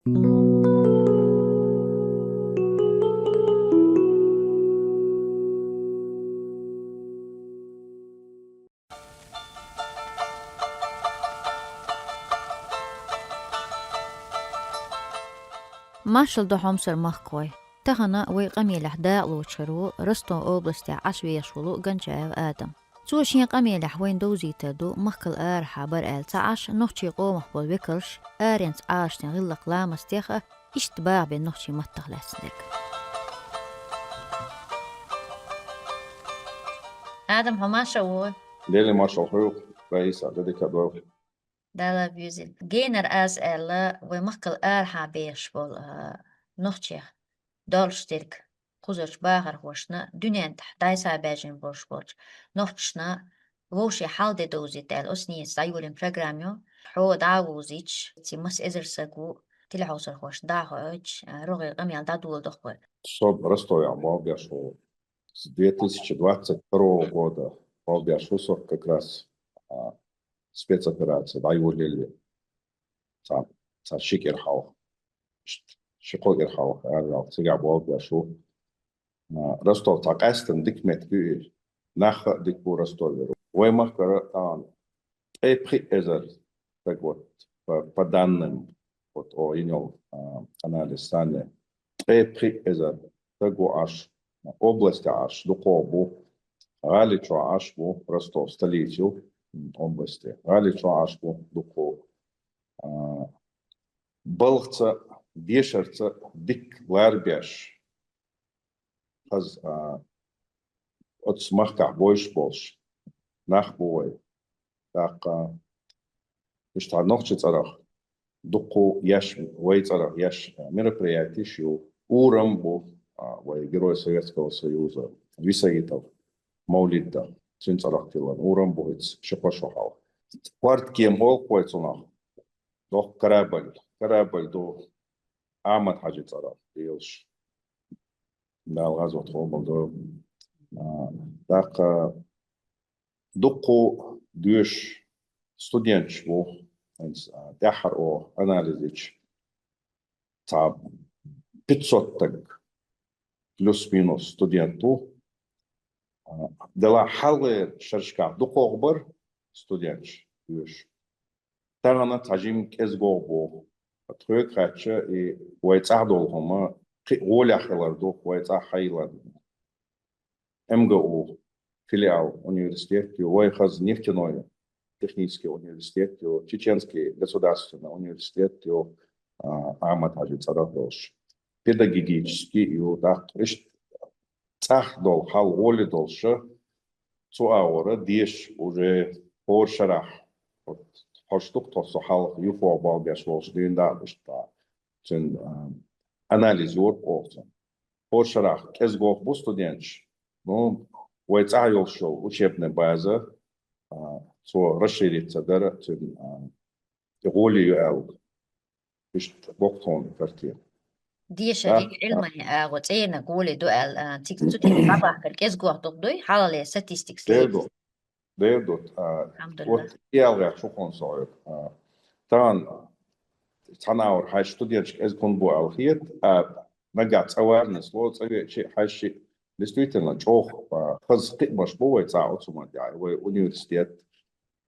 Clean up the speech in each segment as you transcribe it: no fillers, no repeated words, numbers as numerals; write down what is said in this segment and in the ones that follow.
Marshall do Homser Mahkoi. Tahana way qamilah daaqlu churu Rostov области عشويشولو ganjaev Adam. Zuushin qamilah wayn dozita do mahkal habar el taash nochi qomah bol wikelsh arens aashten gillaq lamastecha ishtbaa ben nochi mattaglasnek. Adam hamasha wo Dele Marshall Huruk رئيس ذلك الدور. Dala buzil. Gener as ella we mahkal habeesh bol nochi dolstirk. Kuzurch bağır hoşna dünen tahtaysa bejin boş borç. Nohçna voşi halde dozit el osni sayulin programyo. Ho davuziç ti mas ezersagu tilhauser hoş dahoç rogi qamyal dadul dokhbol. Соб Ростове объяшу с 2022 года объяшу как раз спецоперация Дайвулили та Шикерхау Шикогерхау сега объяшу Ростов та кастен дикмет гүр нах дикбу Ростове Воймах тан эпри эзер так вот по данным вот о инел анализ сане эпри эзер тагу аш область аш духову Галичу ашбу Ростов столицу области Галичу ашбу духов Балхца Бешерца дик ларбяш хаз от смахка больш больш нахбой так что ночи царах духу яш вой царах яш мероприятий шил урамбу вой герой Советского Союза Висаитов Маулида цинцарахтилан урамбуиц шапашохал кварт кем ол койцунах дох корабль до Амат Хаджи царах илш Далгазот холмалдо так духу душ студентш бу дахар о анализич та 500 так плюс-минус студенту дела халы шаршка духовбар студентш душ тагана тажим кезгобу трек хача и вайцадол хома оляхлар до вайца хайлар МГУ филиал университет Вайхаз нефтяной технический университет Чеченский государственный университет Амат Хаджи Царахдолш педагогический и так цах дол хал воли долша цуаура деш уже поршарах Хоштук тосо хал юфо балбяш волш дында бишта чен анализ юр олсон поршарах кезгох бу студентш ну вайцайол шоу учебная база so расшириться да роли ел бишт бохтон квартир ديشري علمي غوتينا قولي دوال تيكتوتي طبعا كالكيس جوه تقضي حالة statistics ديردوت الحمد لله يالغا شوفون صاير طبعا تناور هاي студентчик из конбу алхиет нагат awareness вот шيء هاي شيء действительно чох хаз қимаш бовай цао цумад я университет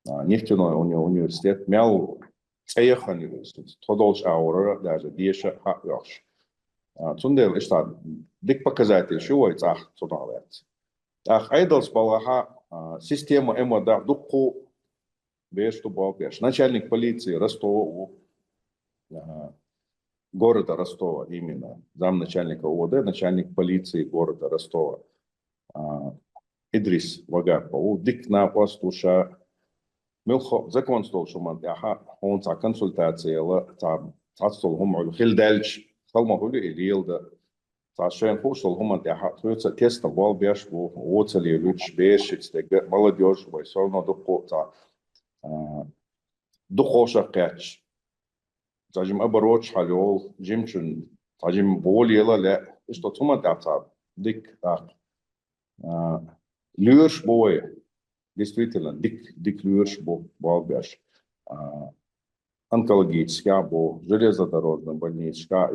нефтяной университет мял цеяхан университет тодолш аура даже диша хакяш цундел иштад дик показатель шуй цах цуналец ах айдалс балаха система эмода духу бешту балбеш начальник полиции Ростова города Ростова именно замначальника ОВД начальник полиции города Ростова Идрис Вагапов дик на постуша ملخو زكون ستول شو من ياها هون تا консультация لا تا تاستول هم على خيل دالش خلما هو الليل ده تا شين خوشل هم ياها تويتس تيست بول بيش بو ووتسلي لوتش بيش تستيق молодежь ويسولنا دقو تا دقوشة قاتش تاجم أبروش حلول جيمشن تاجم بول يلا لا إيش تطمن تا ديك ليرش بوي действительно дик люрш балбяш онкологическая, железнодорожная больничка,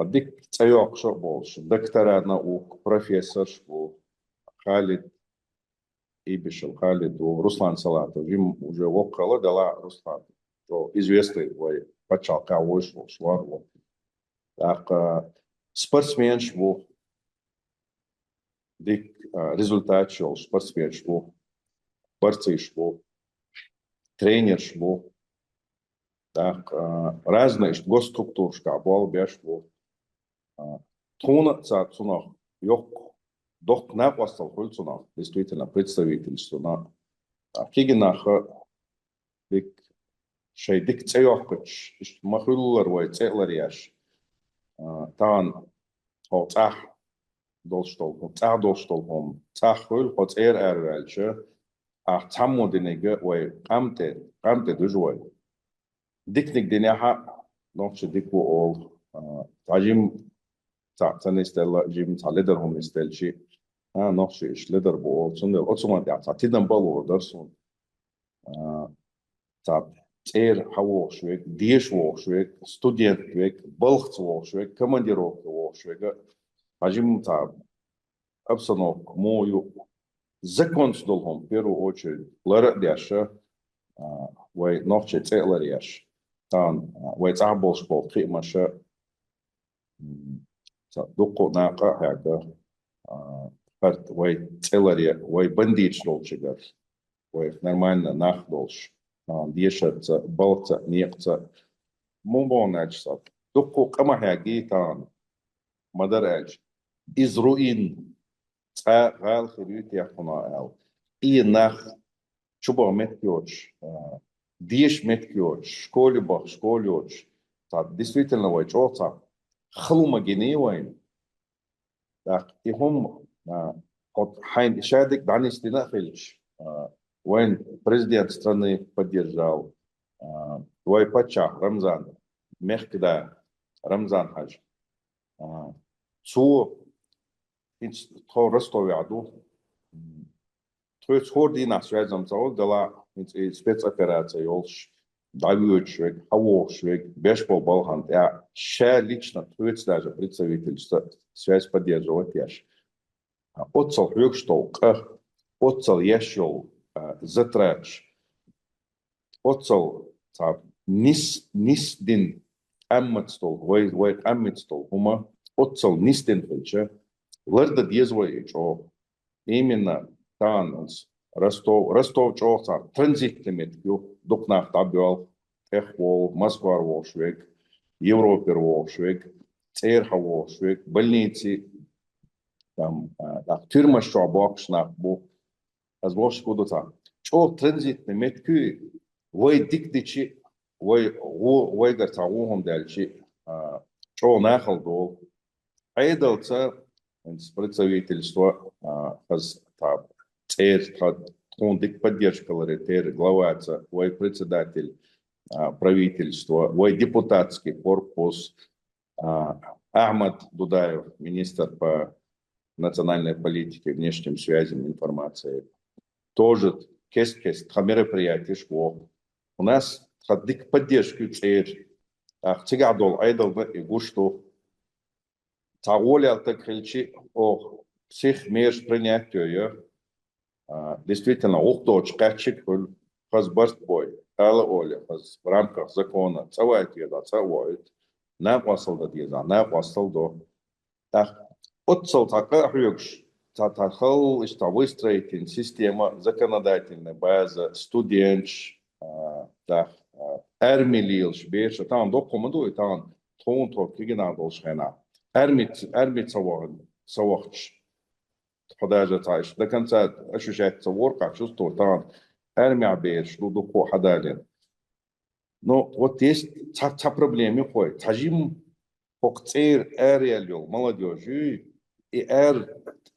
дик цеёк шо больше, доктора наук, профессор шо, Халид Ибишев, Халид, Руслан Салатов, им уже около дала Руслан, что известный, почал кого швар. Так, спортсмен шо, дик результат шел, спортсмен шо, борцы шо, тренер шо, так, разные госструктур шкабал бяшло. Туна цунах, yok, док на постал хульцунах, действительно представительство на кигинаха дик шей дик цеёхкыч, махуллар вой целарияш, тан хо цах долштол, хом, цах хул хо цер эрвелче, цаммо денеге вой камте дужвой. Дикник денеха, нохче дику ол, тажим تنستل جيم تعلدر هم نستل شيء نقشش لدر بول صندل أصلا تعتيدن بالو درسون تعب تير حوش شويك ديش وش شويك ستودينت شويك بلخت وش شويك كمانديروك وش شويك هجيم تعب أبصنوك مويو زكونس دولهم بيرو أوتشي لرق دياشة وي نقش تيلر ياش تان وي تعبوش بول خي ماشة دوكو ناقة هذا فرد وي تيلريا وي بنديش دولشيغر وي نورمально ناخ دولش ديشت بالت نيقت مونبوناج دوكو كما هاجي تان مدرج إزروين غال خريط يحنا أو ناخ شبه متيوش ديش متيوش شكولي بخ شكوليوش действительно وي جوتا خلوما جنيه وين هم حين شادك دعني استناخلش وين президент страны поддержал твой пача Рамзан мехкда Рамзан хаж цу то Ростове аду то сходи на связом цау дала спецоперация ёлш давючек хавошек бешпол балхан я ша лично твец даже представительство связь поддерживать яш отцал хёкштол отцал яшол затрач отцал тап нис дин амматстол вой амматстол хума отцал нис дин фельче ларда диезвой чо именно танс Ростов чоца транзитными докнах табел Эхвол Москва волшвек Европе волшвек Церха волшвек больницы там тюрьма что бокшна бу аз волш кудота чо транзитный метку вой диктичи вой гарта вом дальчи чо нахал дол айдалца представительство аз таб он дик поддержка ларитер, глава, вой председатель правительства, вой депутатский корпус, Ахмад Дудаев, министр по национальной политике, внешним связям, информации. Тоже кест мероприятие шло. У нас дик поддержки церь. Цигадол айдал и гушту. Цаголя так хельчи о всех мер принятия. Действительно, ухдоч качик хазбарт бой, ала оля, в рамках закона, цавайт еда, цавайт, на посыл да деза, на посыл до. Так, отцел така хюкш, татахал, что выстроить система законодательная база, студенч, так, эрмилилш, беш, там документует, там тон кигенадолш хена, эрмит савахч. حداجة تعيش ده كان ساعة أشوشات تصورك شو طبعا أرمي عبير شو دكو حدالين نو وتيس تا проблеми خوي تجيم فوقتير أريال يوم молодежи и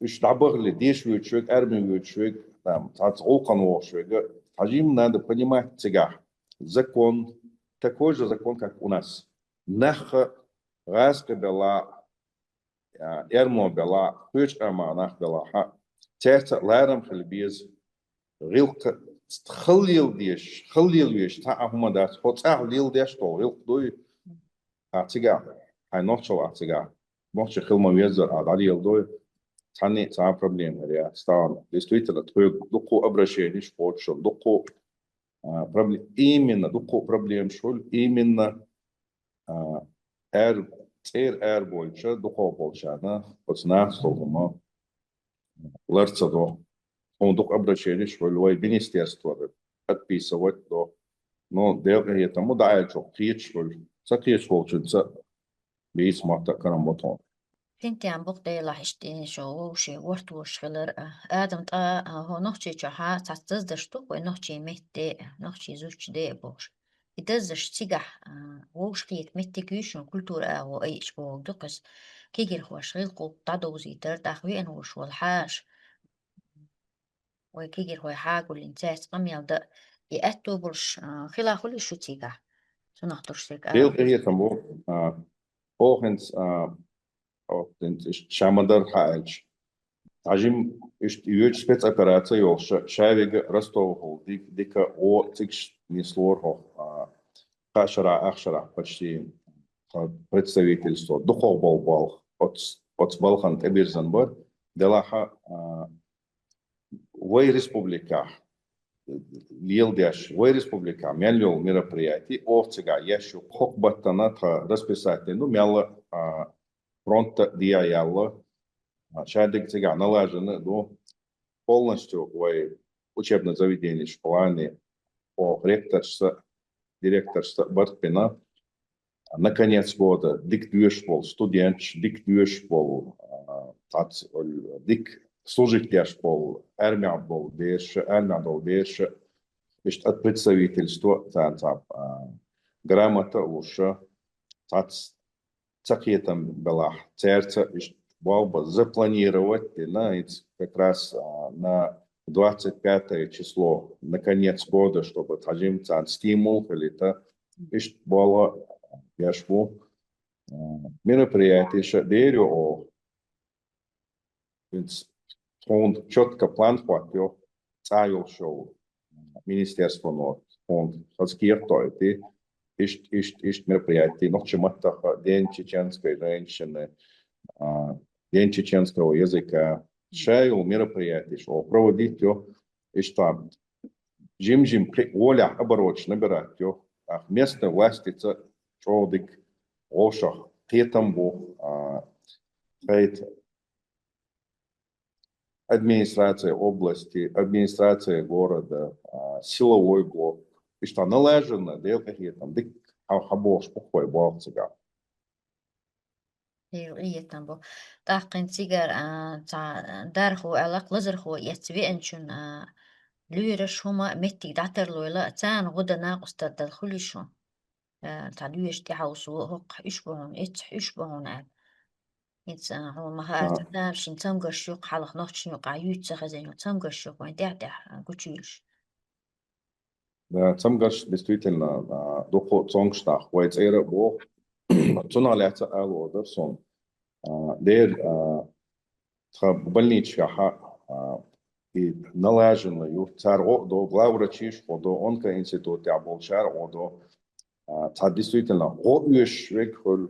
إيش دعبغ لديش ويتشوك أرمي ويتشوك там تعوقن وشوك تجيم надо понимать цигах закон такой же закон как у нас нах раска бела Эрмо бела, пыч ама нах бела ха. Терца ларам хлебез, рилка خليل ديش خليل ويش تعهم داس هو تعليل ديش طول دوي أعتقد هاي نوتشو أعتقد نوتش خلما ويزر على يلدوي تاني تعا بروبليم هريا ستان ديستويتر تقول دقو أبرشي نيش بوتشو دقو بروبليم إيمنا دقو بروبليم شول إيمنا إر إر بولشة دقو بولشانا بسنا صوتما لرتصدو он док обращение, что любое министерство подписывать до, но дело это мы даем, что сакиеш волчится, бейс мата карамботон. Tinti عم بقضي لاحشتي شو شي ورتوش خلر آدم تا هو نحكي جها تعتزدشتو ونحكي مهدي نحكي زوج دي بوش يتزدش تيجح وش خيت مهدي كيشون كلتور أو أي شبو دقس كيجي هو شغيل قو تعدو زيتر تاخوين هو شو الحاش وكيجي هو حاج والإنساس قم يلدا يأتو برش خلا خلي شو تيجح شو نحضرش تيك Deel هي تمو volgens Шамадар Хач. Ажим юж спецоперация ёлша шавига Ростов дика о цикш неслор кашара ахшара почти представительство духов бал от Балхан Тебирзанбар делаха Вой республика Лилдяш Вой республика мяльол мероприятий овцега яшу хокбаттана расписатель ну мяла фронта диаялла шадик цыган налажены до полностью в учебное заведение школами по директорство Бартпина. Наконец года дик дюшпол, студент, дик дюшпол, дик служитель армия был берше, есть от представительства, грамота уже, цакетом была церковь, Баба запланировать как раз на 25 число, на конец года, чтобы тажим стимул или это было яшву мероприятие, что верю, он четко план хватил, царил шоу, министерство, но он раскиртует, и мероприятие, но чему-то день чеченской женщины, День чеченского языка, шею мероприятий, что проводить его, и что жим воля оборот набирать его, а местные власти чодик, ошах, кетамбу, администрация области, администрация города, силовой блок, и что налажено, дел какие там, дик хабош похой болцага. يتنبو تاقن تيجر دارخو علاق لزرخو يتبي انشون ليرش هما متي دعتر لولا تان غدا ناقص تدخلي شو تعليش تحوسو هق يشبهون يشبهون يتس هو ما هات دامشين تمقش يق حلق نوتش يقع يتسخزين تمقش يق وين دعتح قتشيلش Да, цамгаш действительно дохо цонгштах, вайцера бо цуналяца алода сон. Дер больничка и налажено ю царго до главврачиш до онкоинститут я болчар до действительно о юшвек хол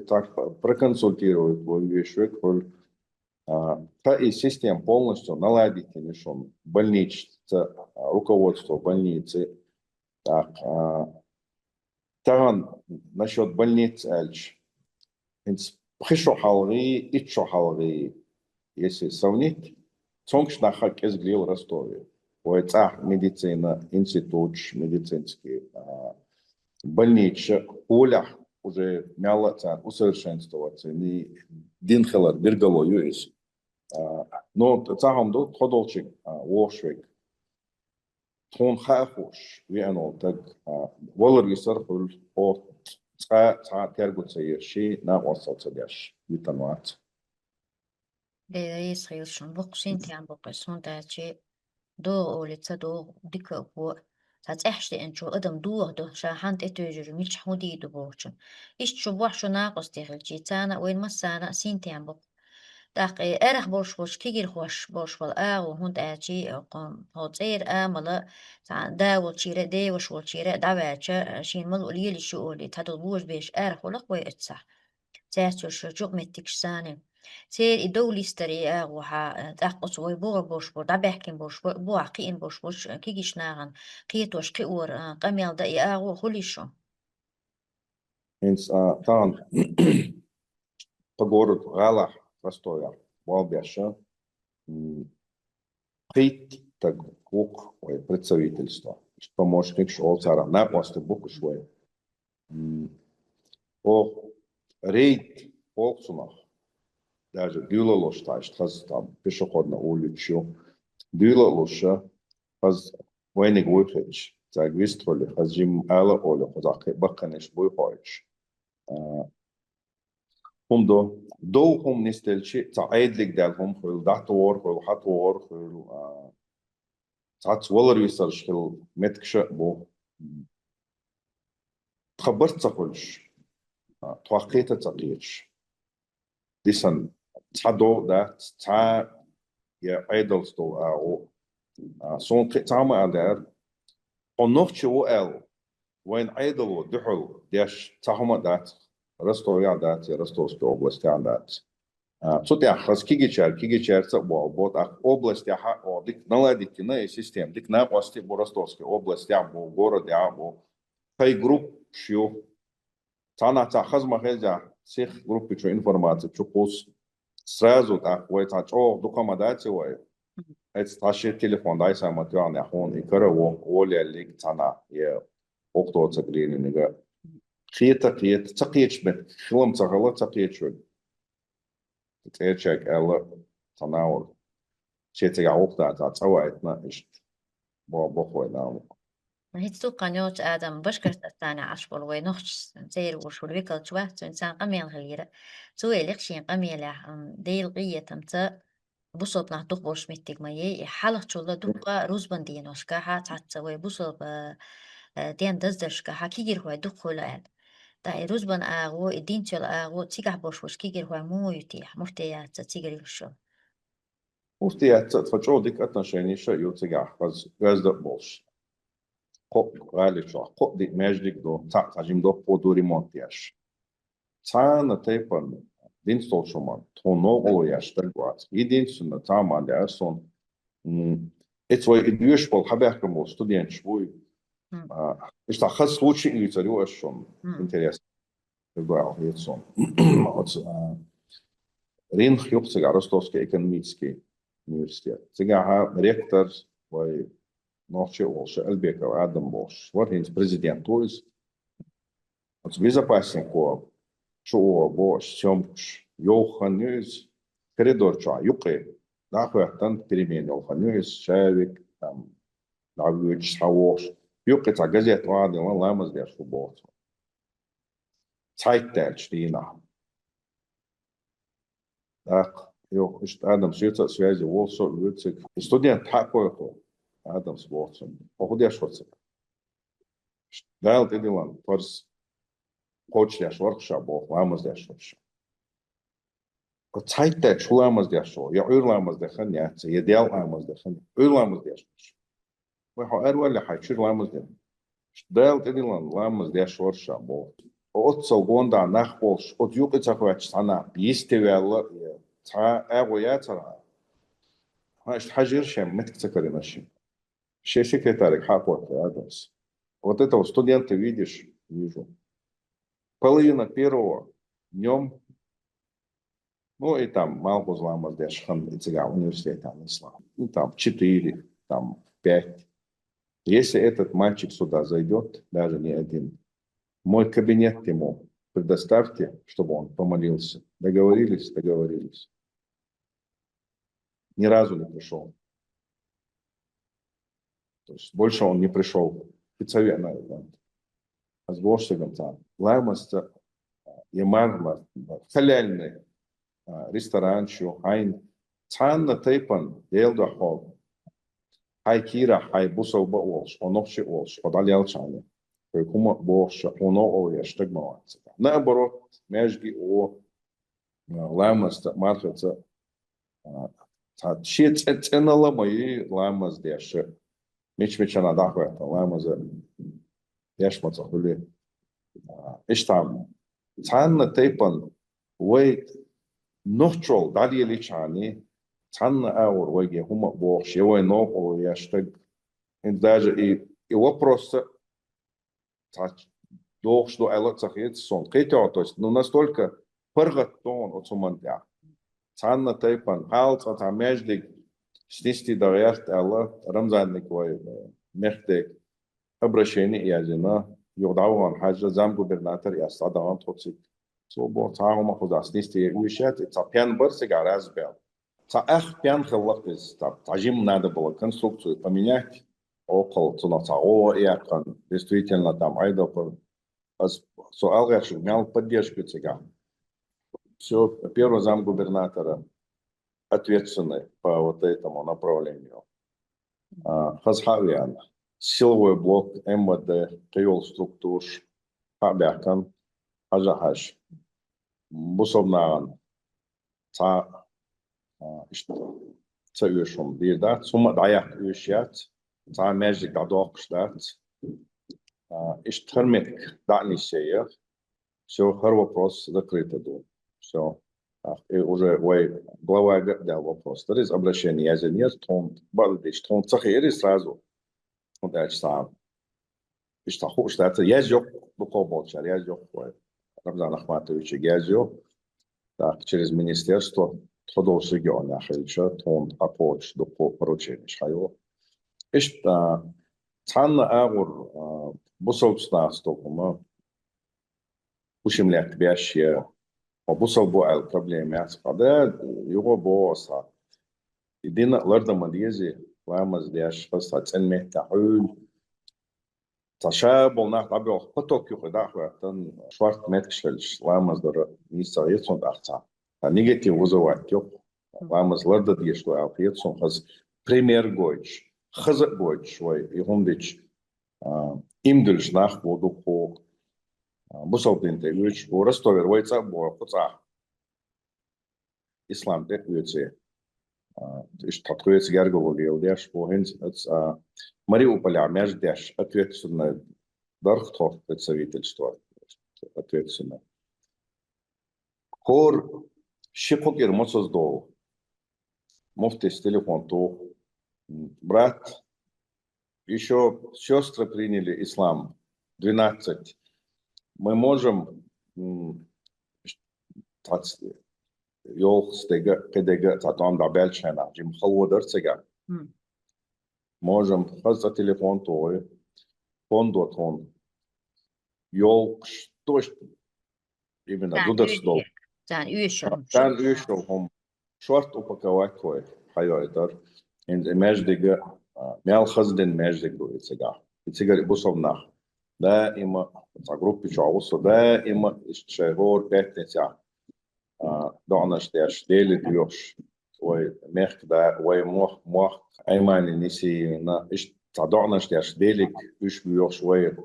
так проконсультирует о юшвек хол та и система полностью наладить решен больничца руководство больницы так таган насчет больниц эльч Пришо халги, ичо халги, если сравнить, цонгш нахак из глил Ростове. Поэца медицина, институт медицинский, больничка, поля уже мяла усовершенствоваться, не динхелар, бергало юрис. Но цагам до ходолчик, вошвик, тон хахуш, вианол, так, воларгисар хул, ترجع شيء ناقص تجاش بتنوعات. ده يسخيل شون بقسين تيان بقسون تاچي دو أولي تصدو ديك أبو تاتحشتي انشو أدم دو شاحان تتوجر ميلش حودي دو بوچن إيش شو بوح شو ناقص تيغل جيتانا وين مسانا سين تيان بق داقي أرخ بوش كيجي خوش بوش وهند آجي قم هوتير ملا داول شيرة دي وشول شيرة دعوة شين مل قليل الشؤولي تدل بوش بيش أرخ ولق ويتسح تاتوش جوق متكش ساني تير إدولي استري وها تاقص ويبوغ بوش دعبحكين بوش بو عقين بوش كيجيش ناغن قيتوش قيور قميل دقي خليشو إنس طبعا قدورة غالح رستويا والبيشة قيت تقوق представительство, помощник шолцара на остебук швей. О рейд полцунах даже дюлолош таш таз там пешеходная улица дюлолоша таз войник выходишь так выстроили хазим ала оля хазак баканеш буйхоич هم هم نستلشي تعيد لك دالهم خل دعتور خل حتور خل ساعات والله ريسيرش خل متكش بو تخبرت تقولش توقيت تقيتش ديسن تعدو ده تع يا ايدلز دو او سون تعمل على ونوخش وال وين ايدل دحل ديش تعمل ده رستوريا دات يا رستورسكي областян дат. Сот я хас кигичар ца бот областя о дик наладите на систем дик на области бо ростовской областя бо городе бо хай групп шио цана ца хазма хезя всех группы чё информация чё пос сразу так ой ца чё документация ой это таши телефон дай сама тён я хон и кара оля лик цана я октоца грининга قيت تقيتش بك خلم تغلط تقيتش تقيتشك ألا تناول شيء تجاوب تسويتنا إيش بخوي نام هيت توقع نوت آدم بشكر تستاني عشبول وينوش زير وشول ويكل شوات إنسان قميل غيرة سوي لقشين قميل ديل قية تمتا بصوب نحدوق بوش ميتك مايي حالك شولا دوقا روزبان دينوش كاها تعتسوي بصوب دين دزدش كاها كيجير هو دوق هلا تا روزبان الدين تيل تيجح بوش كيجير هو مو يتيح مرتيات تيجري الشو وفتي تفجعوا ديك отношения شو يوتيجح بس غازد بولش قو غالي شو قو دي ماجدك دو تاجم دو قدو ريمونتياش تانا تيبان دين سولشومان تونو او ياشتر غوات единственное там алярсон это идешь пол хабяхкому студент швой что хас случай или царю ашон интересно говорил Гетсон Рин хлопцы Ростовский экономический университет сега ректор вой ночи олш Элбеков Адам Бош вот он президент то есть от безопаснику شو Бош Семш Йоханнюс коридор ча юқи нахуяттан перемен Йоханнюс шавик там навыч савош юқи та газет вады ламаз дер шо Бош Zeitteil stehen. Так, ist Adams jetzt связи also witzig. Студент такой Adams Watson. Походишь вот. Да, ты делан. Парс хочешь workshop, ламаз дашь. Zeitteil шуламаз дашь. Я урламаз дахан я, я дел ламаз дахан. Урламаз дашь. Вы هو حيشير ламаз дашь. Да, ты делан ламаз дашь workshop. От солгонда нахболш от юқицахвач сана бистевелла та агоятара хаш хажир шем меткцакари наши ще секретарик хапот Адамс вот это вот студенты видишь вижу половина первого днем ну и там малку зламаз дешхан цыга университет там ислам ну там 4 там 5 если этот мальчик сюда зайдет даже не один мой кабинет ему предоставьте, чтобы он помолился. Договорились? Договорились. Ни разу не пришел. То есть больше он не пришел. Специально. А с Божьим там. Лаймаста, Ямарма, халяльный ресторан, хайн. Цанна тейпан, делда хол. Хай кира, хай бусоба олш, онохши олш, подалял чане. Кума Бош, оно о яштагмаваться. Наоборот, межги о ламаста мархаца شيء أنا لما لامز ديش مش أنا دعوة لامز ديش ما تقولي إيش تعمل تعال تيبان وي نوترال دالي اللي شاني تعال أور ويجي هم بوش يوي نوع يشتغل إن даже и вопрос долг, что Элла цахит сон. Кейтео, то есть, ну, настолько пыргаттон от сумантя. Цанна тайпан, халц от амеждик, снисти дарьяхт Элла, рамзанник вой, мехтек, обращение язина, юрдауан хаджа, зам губернатор и астадаван троцик. So, bo, цахума худа, снисти уишет, и цапян барсига разбел. Ца эх пян хиллах из, тажим надо было конструкцию поменять, около цунацао, и действительно там айдапор. Суал решил, мял поддержку цыган. Все, первый зам губернатора ответственный по вот этому направлению. Хазхавиан, силовой блок МВД, Киол структур, Хабякан, Хажахаш, Бусовнаган, Ца Цаюшум, Дирдат, Сума Даяк Юшят, Ца Межик Дадокштат, Термик Дани Сеев, все, хар вопрос закрыто. Все, и уже глава дал вопрос. Это есть обращение, если нет, то балдич, то цахири сразу. Вот это сам. И что хочешь, это я жёг, буквально молчал, я жёг. Рамзан Ахматович, я жёг. Так, через министерство, трудов региона, хельча, то апоч, до поручения, шайо. И что, цанна агур, бусовцна стокума, ушимляк бящие, وبوصل بو البروبليمات هذا يو بوصا يدينا لرد ماليزي لامز دياش خاصة تنمي تحول تشابل نح طبيعه خطوك يو خداخ تن شوارت متكشلش لامز در نيسا يتصون داختا نيجاتي وزوات يو لامز لرد دياش لو الفيتصون خاص بريمير جويش خزق جويش شوي يهم ديش إمدلش ناخ ودوكو بوصل تنتج ورستور ويتسا بوقطع إسلام تكويتسي إيش تطويت جارجو ودياش بوهنز مريو بالعماج دياش أتويت سنة درخ توف بتسويت الستور أتويت سنة كور شيكو كير مصص دو مفتش تليفون تو брат еще сестры приняли ислам 12. Мы можем يوخ ستيجا كديجا تعطون دعبال شنا جيم خلو درسجا можем خاصة تليفون توي فوندو تون يوخ توش именно дудерс дол تان يوشل هم شورت упаковать توي حيو إدار إن إماج ديجا ميال خزدين إماج ديجا يتسجا بوصلنا دائما группе чаусо دائما اشتغل بيتنسا دعناش داش ديلي ديوش وي ميخ دا وي موخ ايمان نسي نا اش دعناش داش ديلي اش بيوش وي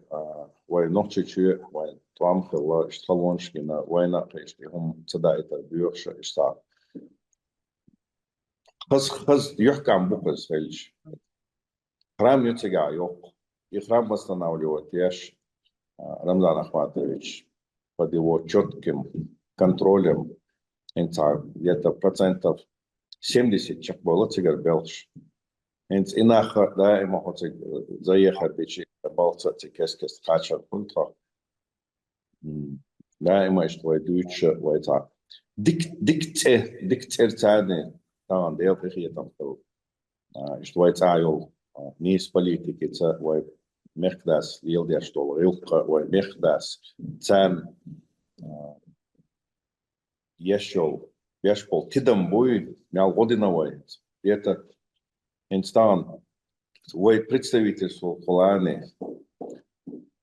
نوتشي وي توام خلا اشتغلونش كنا وينا هم تدايت بيوش اشتا خز يحكم بوكس فيلش خرام يتسجا يوق يخرام восстанавливать Рамзан Ахматович под его четким контролем где-то процентов 70 человек было цигар белш. Инаха, да, ему хоть заехать бичи балца цикескес хачар пунтра. Да, ему что дуче войца. Диктер цадни там дел прихи там был. Что войца йол низ политики ца вой مخدس يلدي أشتغل يلقى ومخدس تام يشبل تدم بوي مال година воит это инстан вой представительство Холландии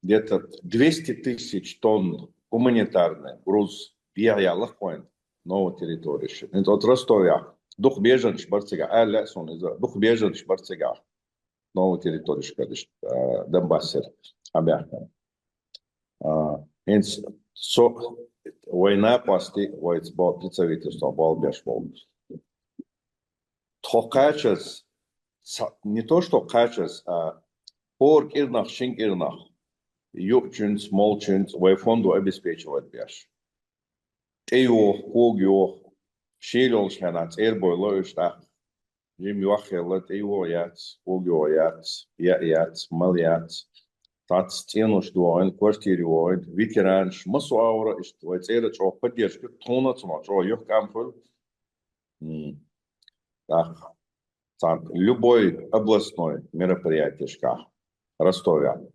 где-то 200 тысяч тонн гуманитарный груз бияялых поинт новой территории это от Ростова дух беженш барцега аля сон из дух беженш барцега новую территорию, скажешь, Донбасса, обязан. Война пасти, представительство, Балбеш, Хокачес, не то что качес, а порк ирнах, шинк ирнах, юкчунс, молчунс, вайфонду обеспечивать беш. Эйох, когиох, шейлол шханац, эрбой лоюштах, жим юахелат, эйо яц, когио яц, яц, мал яц, тац тенуш дуайн, квартири дуайн, ветеранш, масу аура, иштвай, цейра чо поддержки, тона цума, чо юх камфул, так, любой областной мероприятие шках, Ростове,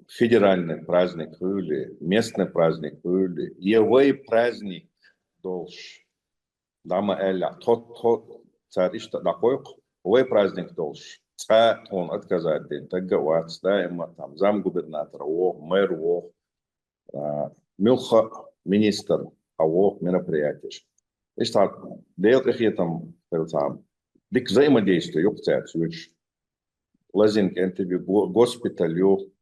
федеральный праздник или местный праздник или евой праздник долж. Дама эля, тот царишта такой, евой праздник долж. Он отказать день, так говорят, да, там замгубернатора, мэр, милха министр, мероприятие. И так, дейл какие там, дик взаимодействие, юкцец, лазинг энтеби госпиталю,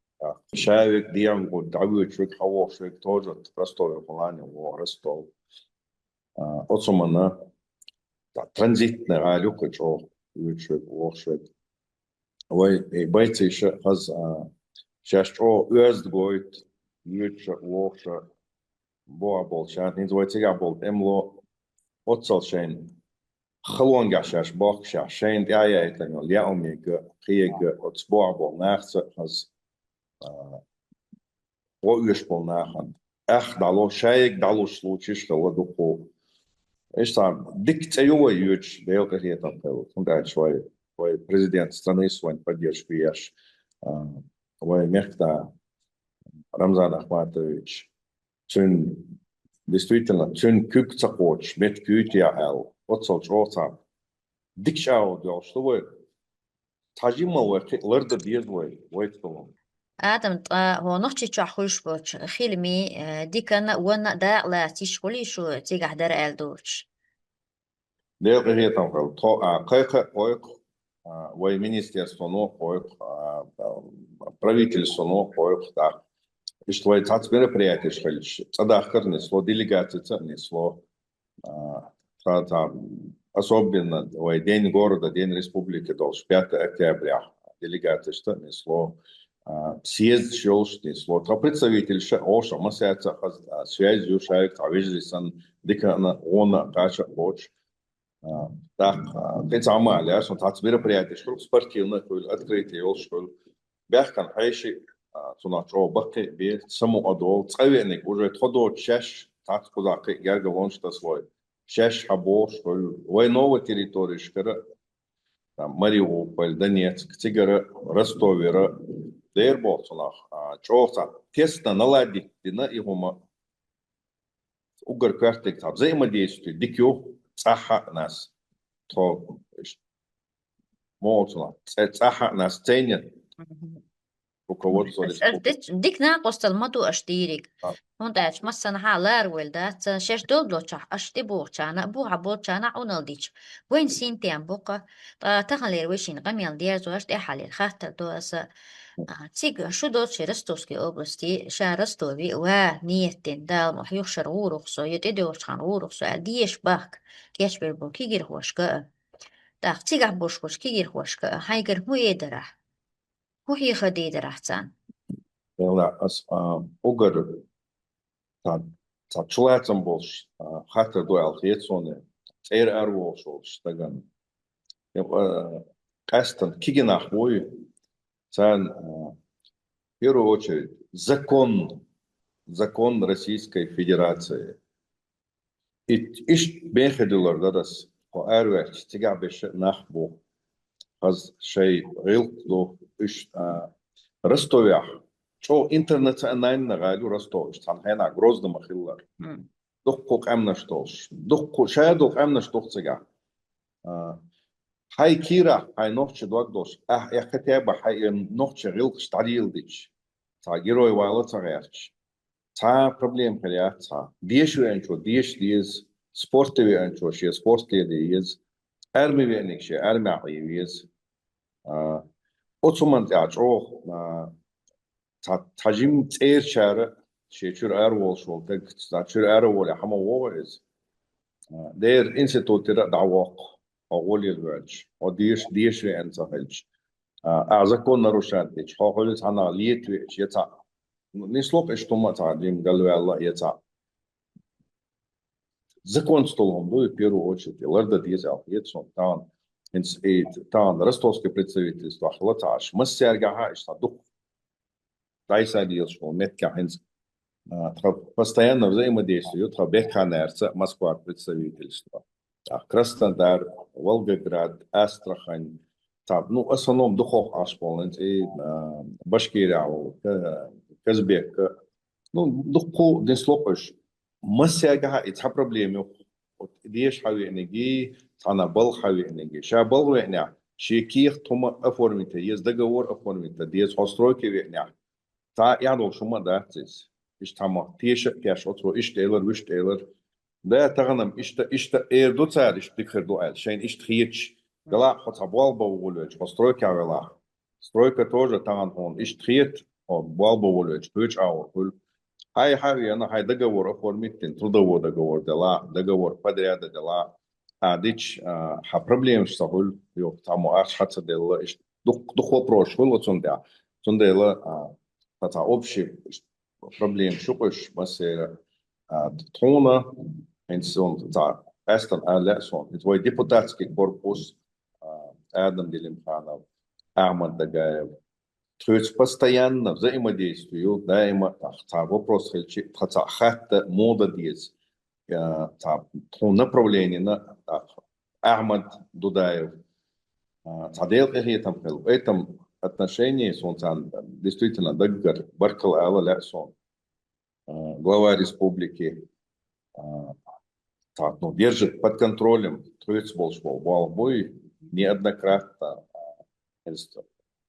шавик диангу, давючвик, хавошвик, тоже Ростове, Полане, Ростов. Отсумана, транзитный галюк, что ючвик, вошвик. Ой, бойцы еще хаз, сейчас что уездгоит, юча, воша, боа болчат, не звойте я бол, эмло, отцалшейн. Gewoon gasjas, boxjas, zijn diaeten, ja, om je kriegen, het spoor nachtse als oorsprong nagaan. Echt, dalo, sheik, dalo, sluitjes, dat we ook. Is dat dik te jonge juist, de hele tijd aan het vandaag, waar president страны свой поддержку яш, waar merkt dat Рамзан Ахматович, zijn действительно, zijn kuktsakotch, met kutja el. Вот солчоса. Дикшау дел, что вы тажима вы лерда безвой, войтком. آدم هو نحكي تشحوش بوش خيلمي دي كان وانا دا لا تشكولي شو تيجا حدار الدوش. ده غير تنقل تو كيف ويك وي министерство но ويك правительство но ويك да. И что это от мероприятия шхалиш. Цадахкар несло, делегация несло. Особенно День города, День республики, 5 октября. Делегация что несло. Съезд шел, несло. Представитель Оша, масяца, связью шайк, авижлисан, дикана, она, каша, боч. Так, это самое, я что от мероприятия шел, спортивных, открытие, шел. Бяхкан, хайши, цуначо, баки, бе, саму адол, цавенник, уже ходо, чеш, так, куда, я говорю, что свой. Шеш хабо, что ли, новая территория, шкара, там, Мариуполь, Донецк, Тигра, Ростовера, Дерболсонах, Чоса, тесно наладить, на его угор картик, там, взаимодействие, дикё, цаха нас, то, молчно, цаха нас ценят, руководство республики. ديك ناقص المدو أشتيرك هون داش مثلا حالار ولدات شش دول بلوتشا أشتي بوتشانا بوها بوتشانا ونالديش وين سين تيام بوكا تخلير وشين قميل ديار زواج دي حالي خاطر دوس تيجا شو دوتشي رستوسكي أوبستي شا رستوبي نيتين دال محيوخ شرورخصو يتدوش خانورخصو ديش باك كيش بيربو كيجير هوشكا داخ تيجا بوشكوش كيجير هوشكا هايجر هو يدرح هو هي خديدة رحتان لا угор та чулаацам болш хатар дуал хетсоне цер арвол шолш таган кастан кигинах бой цан в первую очередь закон Российской Федерации и иш бехедулар дадас по арвеч тига беш нахбу хаз шей рилкло иш Ростовях. Что интернационально галю Ростов, там хена грозно махиллар. Дух кок амна штолш. Дух шаядух амна штолцега. Хай кира, хай нохче дуагдош. Я хотя бы хай нохче рилк штарилдич. Та герой вайла цагач. Та проблем халя та. Деш венчо, деш диез. Спорте венчо, ше спорте диез. Арми веник ше, арми ахиез. Отсуман тяачо تاجیم تیر شهر شیچور ارول شول تک تاچور ارول همه وارز دير انستيتوت دعوق أولي الوالج وديش في أنصحلج أعزكون نروشاتيج حاولت أنا ليت ويش يتع نسلوب إشتوما تعليم قالوا الله يتع زكون столом в первую очередь ларда дизел يتسون تان إنس تان رستوسكي представительство حلتاش مسيرجعها إشتادوك تايسا ديل شو متكا إنس постоянно взаимодействуют Беханерца, Москва представительство, Краснодар, Волгоград, Астрахань, ну, в основном духов ашполнит и Башкирия, Казбек, ну, духу дислопыш, مسياجها إتها проблемы, ديش حوي إنجي، أنا بل حوي إنجي، شا بل وإنع، شيكيخ توما أفورميتا، يزدقور أفورميتا، ديش هستروكي وإنع، تا يعني شو ما داتس. İştama tiyşe keş otro işteyler vüşteyler da tağanam işte erdo tsar işte kırdo el şeyin işte hiç gala hotabal bavuluç постройка vela стройка тоже таган он işte hiç o bal bavuluç üç авор kul hay yana hay договор оформить трудовой договор дела договор подряда дела адич ha проблем что hul yok tamu arş hatsa dela işte дух вопрос hul отсюда дела та общий проблем شوقش مثلا تونه انسان تاع استن الاسون het wordt депутатский корпус Адам Делимханов Ахмад Дагаев то есть постоянно взаимодействую даимо та вопрос та хатта мода диз та то направление на Ахмад Дудаев تعديل هي تمثيل этом отношении Сунцан действительно Даггар Баркал Алла Лясон глава республики так, ну, держит под контролем Троицболшбол Балбой неоднократно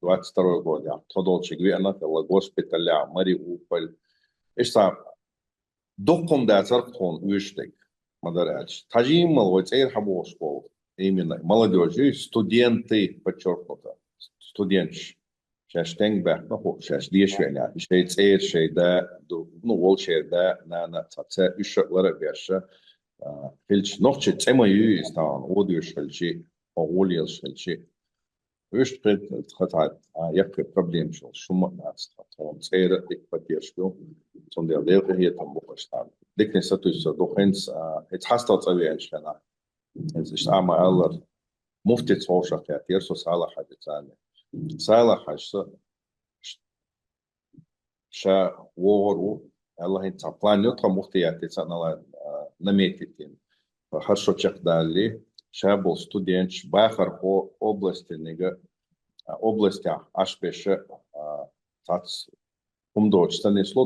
22 год Тодолчи Гвена госпиталя Мариуполь Ишта докум да цархон уштек Мадарач Тажимал вот Хабошбол именно молодежи студенты подчеркнуто студент сейчас тенgbach ну сейчас дешевле шейцер шейда ну волшебда на таца ишлара верша хилч нохче тема юистан одюшелчи оголиелшелчи Вышт хатат як проблем шел шума наста он цера dik поддержку son der lehre hier там бухштан дикне сатуйса дохенс het hastat авианшана es ist einmal aller mufti tsosha fährt hier so sala hat zane sala hashsa sha woru Allah in plan yotra mufti yat tsana наметите хорошо чек дали ша был студент бахар по области нега области ашпеше тац умдочта несло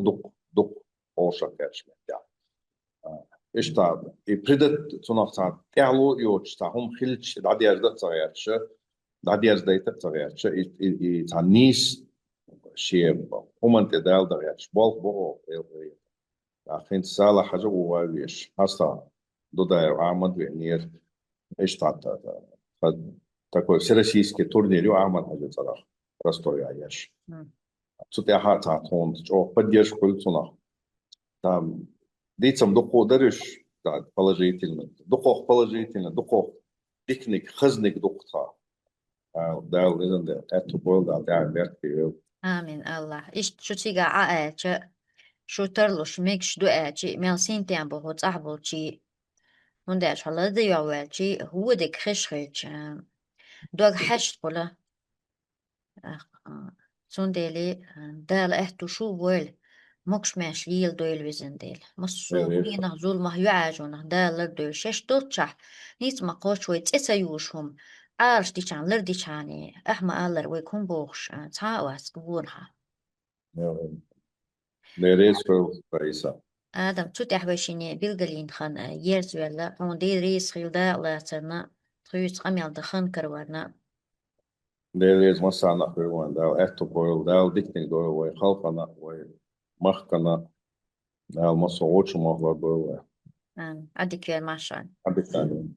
дук оша кешме я Ишта и придет цунахта тялу йочта хум хилч дадиярда цагаяча дадиярда цагаяча и танис шием хуманте далдагач бол ахин сала хажа увавиш хаста додая Ахмад Венер Ишта такой всероссийский турнир Ахмад Хаджицарах Ростове Аяш цутяха тон чо поддержку цунах там Дицам духо дарыш положительно, духов дикник, хазник духта. Дал изенде, это был да, мерки. آمين الله إيش شو تيجا عاقة شو ترلوش ميكش دقاقة ميل سنتين بهو صاحبو شي هنداش هلا دي يوال شي هو ديك خشخش دوغ حشت بولا سندالي دال احتو شو بول مكش ماش ليل دويل ويزنديل مصو مينا زول ما يعاجونا دال دويل شش دوتشح نيت ما قوش ويت إسايوشهم عارش ديشان لر ديشاني أحما ألر ويكون بوخش تاواس قبونها نريس فريسا آدم توت أحوشيني بيلغلين خان يرز ولا هون دي ريس خيودا لاترنا خيوت قميل دخان كروارنا نريس مسانا خيوان دال احتو بويل دال ديكنيك دويل وي خلقنا وي مخكنا دال مصو وچو مغلر بويل أديك يا ماشان عندك ثاني